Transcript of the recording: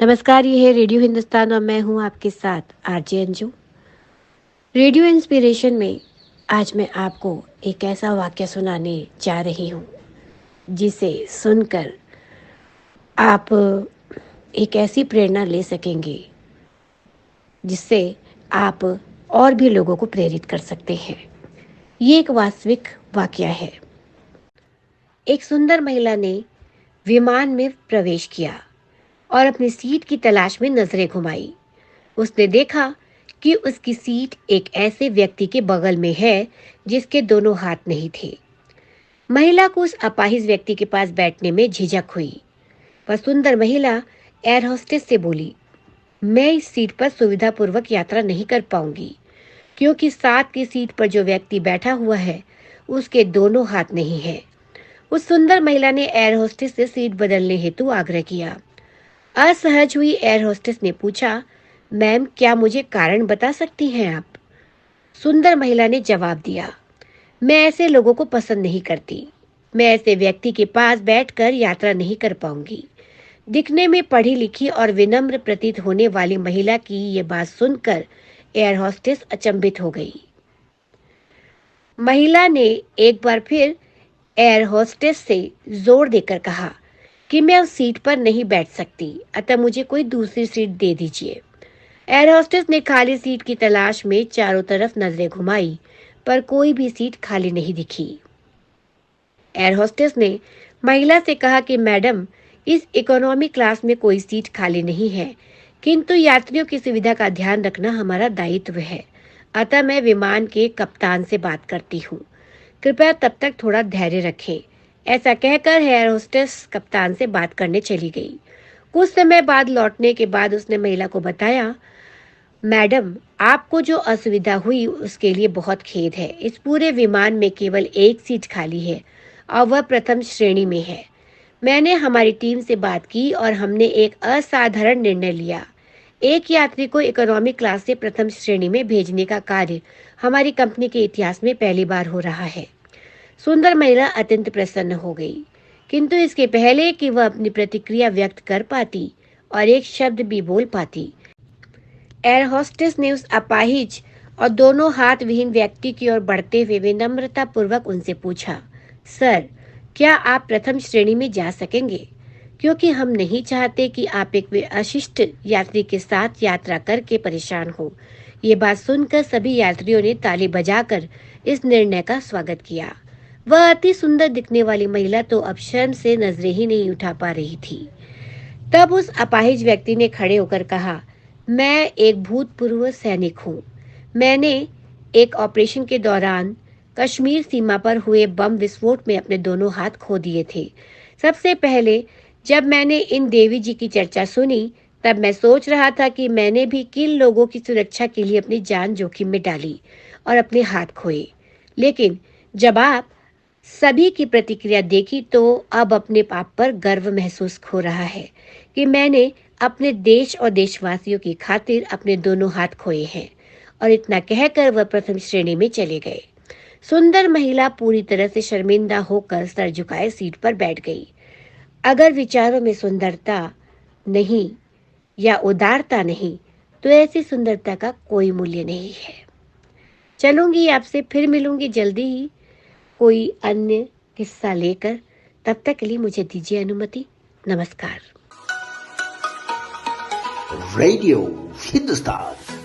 नमस्कार, ये है रेडियो हिंदुस्तान और मैं हूँ आपके साथ आरजे अंजू। रेडियो इंस्पिरेशन में आज मैं आपको एक ऐसा वाक्य सुनाने जा रही हूँ जिसे सुनकर आप एक ऐसी प्रेरणा ले सकेंगे जिससे आप और भी लोगों को प्रेरित कर सकते हैं। ये एक वास्तविक वाकया है। एक सुंदर महिला ने विमान में प्रवेश किया और अपनी सीट की तलाश में नजरें घुमाई। उसने देखा कि उसकी सीट एक ऐसे व्यक्ति के बगल में है जिसके दोनों हाथ नहीं थे। महिला को उस अपाहिज व्यक्ति के पास बैठने में झिझक हुई। वह सुंदर महिला एयर होस्टेस से बोली, मैं इस सीट पर सुविधापूर्वक यात्रा नहीं कर पाऊंगी क्योंकि साथ की सीट पर जो व्यक्ति बैठा हुआ है उसके दोनों हाथ नहीं है। उस सुंदर महिला ने एयर होस्टेस से सीट बदलने हेतु आग्रह किया। असहज हुई एयर होस्टेस ने पूछा, मैम, क्या मुझे कारण बता सकती हैं आप? सुंदर महिला ने जवाब दिया, मैं ऐसे लोगों को पसंद नहीं करती। मैं ऐसे व्यक्ति के पास बैठकर यात्रा नहीं कर पाऊंगी। दिखने में पढ़ी लिखी और विनम्र प्रतीत होने वाली महिला की ये बात सुनकर एयर होस्टेस अचंभित हो गई। महिला ने एक बार फिर एयर होस्टेस से जोर देकर कहा कि मैं उस सीट पर नहीं बैठ सकती, अतः मुझे कोई दूसरी सीट दे दीजिए। एयर होस्टेस ने खाली सीट की तलाश में चारों तरफ नजरें घुमाई, पर कोई भी सीट खाली नहीं दिखी। एयर होस्टेस ने महिला से कहा कि मैडम, इस इकोनॉमी क्लास में कोई सीट खाली नहीं है, किंतु यात्रियों की सुविधा का ध्यान रखना हमारा दायित्व है, अतः मैं विमान के कप्तान से बात करती हूँ। कृपया तब तक थोड़ा धैर्य रखें। ऐसा कहकर एयर होस्टेस कप्तान से बात करने चली गई। कुछ समय बाद लौटने के बाद उसने महिला को बताया, मैडम, आपको जो असुविधा हुई उसके लिए बहुत खेद है। इस पूरे विमान में केवल एक सीट खाली है और वह प्रथम श्रेणी में है। मैंने हमारी टीम से बात की और हमने एक असाधारण निर्णय लिया। एक यात्री को इकोनॉमी क्लास से प्रथम श्रेणी में भेजने का कार्य हमारी कंपनी के इतिहास में पहली बार हो रहा है। सुंदर महिला अत्यंत प्रसन्न हो गई, किंतु इसके पहले कि वह अपनी प्रतिक्रिया व्यक्त कर पाती और एक शब्द भी बोल पाती, एयर होस्टेस ने उस अपाहिज और दोनों हाथ विहीन व्यक्ति की ओर बढ़ते हुए विनम्रता पूर्वक उनसे पूछा, सर, क्या आप प्रथम श्रेणी में जा सकेंगे? क्योंकि हम नहीं चाहते कि आप एक अशिष्ट यात्री के साथ यात्रा करके परेशान हो। ये बात सुनकर सभी यात्रियों ने ताली बजाकर इस निर्णय का स्वागत किया। वह अति सुंदर दिखने वाली महिला तो अब शर्म से नजरें ही नहीं उठा पा रही थी। तब उस अपाहिज व्यक्ति ने खड़े होकर कहा, मैं एक भूतपूर्व सैनिक हूँ। मैंने एक ऑपरेशन के दौरान कश्मीर सीमा पर हुए बम विस्फोट में अपने दोनों हाथ खो दिए थे। सबसे पहले जब मैंने इन देवी जी की चर्चा सुनी, तब मैं सोच रहा था कि मैंने भी किन लोगों की सुरक्षा के लिए अपनी जान जोखिम में डाली और अपने हाथ खोए। लेकिन जब आप सभी की प्रतिक्रिया देखी तो अब अपने आप पर गर्व महसूस हो रहा है कि मैंने अपने देश और देशवासियों की खातिर अपने दोनों हाथ खोए हैं। और इतना कहकर वह प्रथम श्रेणी में चले गए। सुंदर महिला पूरी तरह से शर्मिंदा होकर सर झुकाए सीट पर बैठ गई। अगर विचारों में सुंदरता नहीं या उदारता नहीं, तो ऐसी सुंदरता का कोई मूल्य नहीं है। चलूंगी, आपसे फिर मिलूंगी जल्दी ही कोई अन्य किस्सा लेकर। तब तक के लिए मुझे दीजिए अनुमति। नमस्कार। रेडियो हिंदुस्तान।